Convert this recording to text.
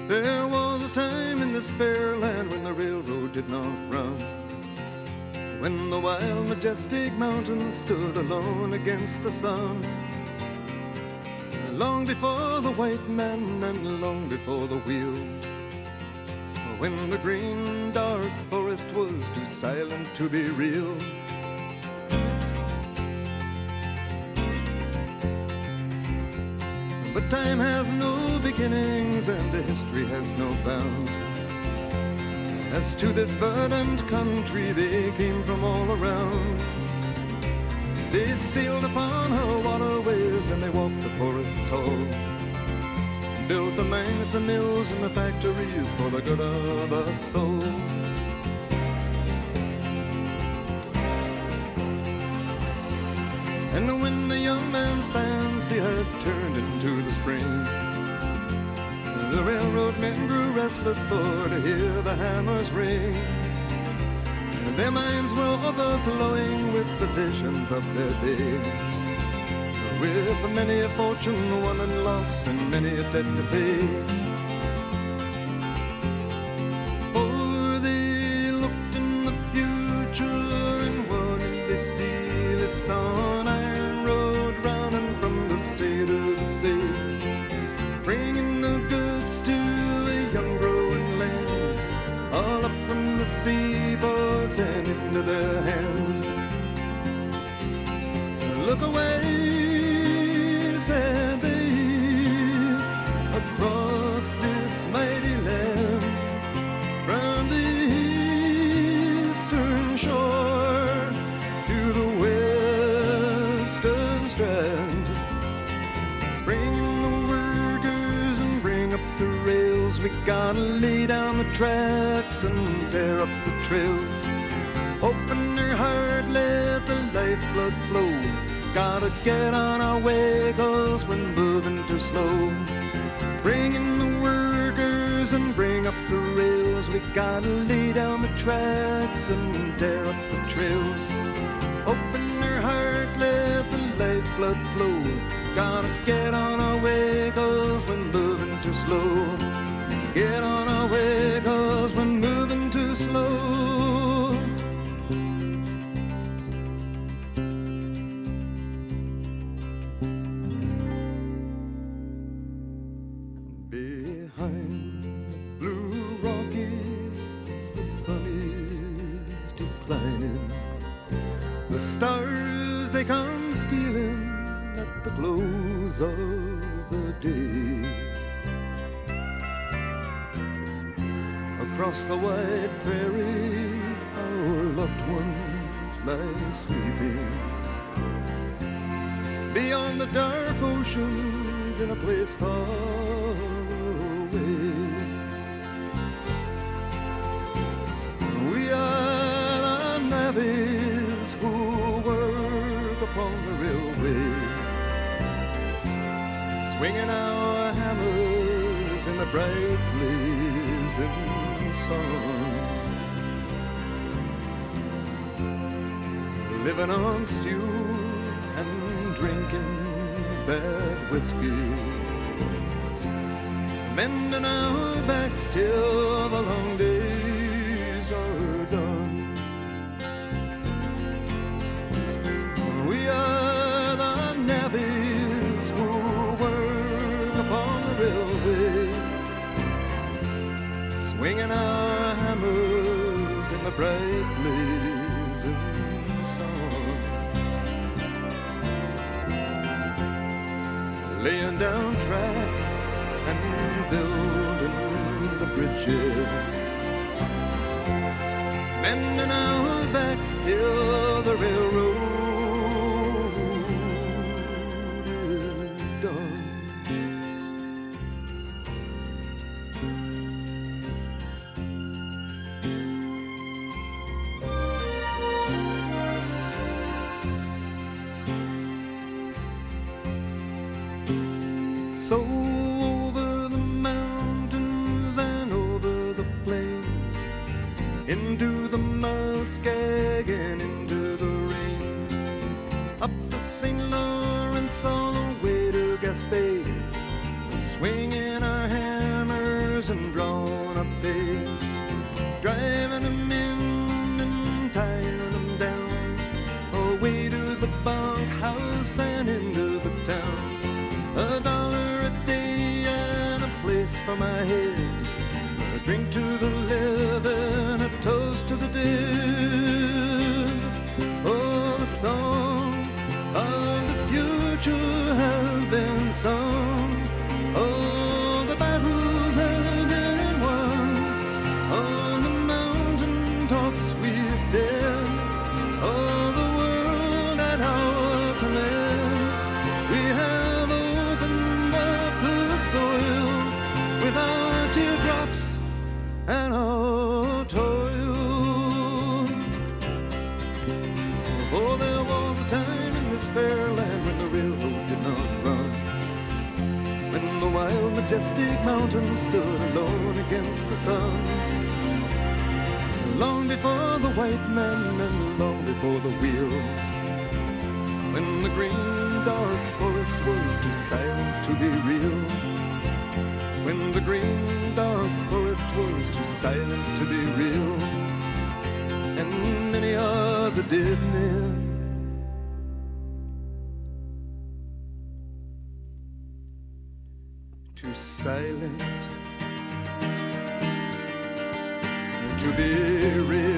There was a time in this fair land when the railroad did not run, when the wild, majestic mountains stood alone against the sun. Long before the white man and long before the wheel, when the green, dark forest was too silent to be real. But time has no beginnings and the history has no bounds. As to this verdant country they came from all around. They sailed upon her waterways and they walked the forest tall, built the mines, the mills, and the factories for the good of us all. And when the young man's fancy had turned into the spring, the railroad men grew restless for to hear the hammers ring. And their minds were overflowing with the visions of their day, with many a fortune won and lost and many a debt to pay. For they looked in the future, and what did they see? They saw an iron road running from the sea to the sea, bringing the goods to a young growing land, all up from the seaboards and into their hands. Look away, said they, across this mighty land, from the eastern shore to the western strand. Bring the workers and bring up the rails. We gotta lay down the tracks and tear up the trails. Open your heart, let the lifeblood flow. Gotta get on our way, 'cause we're moving too slow. Bring in the workers and bring up the rails. We gotta lay down the tracks and tear up the trails. Open your heart, let the lifeblood flow. Gotta get on our way, 'cause we're moving too slow. Get on our way, 'cause we're moving too slow. Behind blue Rockies, the sun is declining. The stars, they come stealing at the close of the day. Across the wide prairie, our loved ones lie sleeping. Beyond the dark oceans, in a place far away, we are the navvies who work upon the railway, swinging our hammers in the bright blazing sun, living on stew and drinking bad whiskey, mending our backs till the long days are done. We are the navvies who work upon the railway, swinging our hammers in the bright blazing sun, laying down track and building the bridges, mending our backs till the railroad is done. So over the mountains and over the plains, into the Muskeg into the rain, up the St. Lawrence all the way to Gaspé, swinging our hammers horses and drawn up hay, driving them in and tying them down, away to the bunkhouse and into the town. $1 a day and a place for my head, a drink to the living, a toast to the dead. Oh, the song of the future has been sung. Oh, the battles have been won. On the mountain tops we stand. Oh, the world at our command. We have opened up the soil with our teardrops and our toil. For there was a time in this fair land when the railroad did not run, when the wild majestic mountains stood alone against the sun. Long before the white man and long before the wheel, when the green dark forest was too silent to be real, when the green dark forest was too silent to be real, and many are the dead men too silent to be real.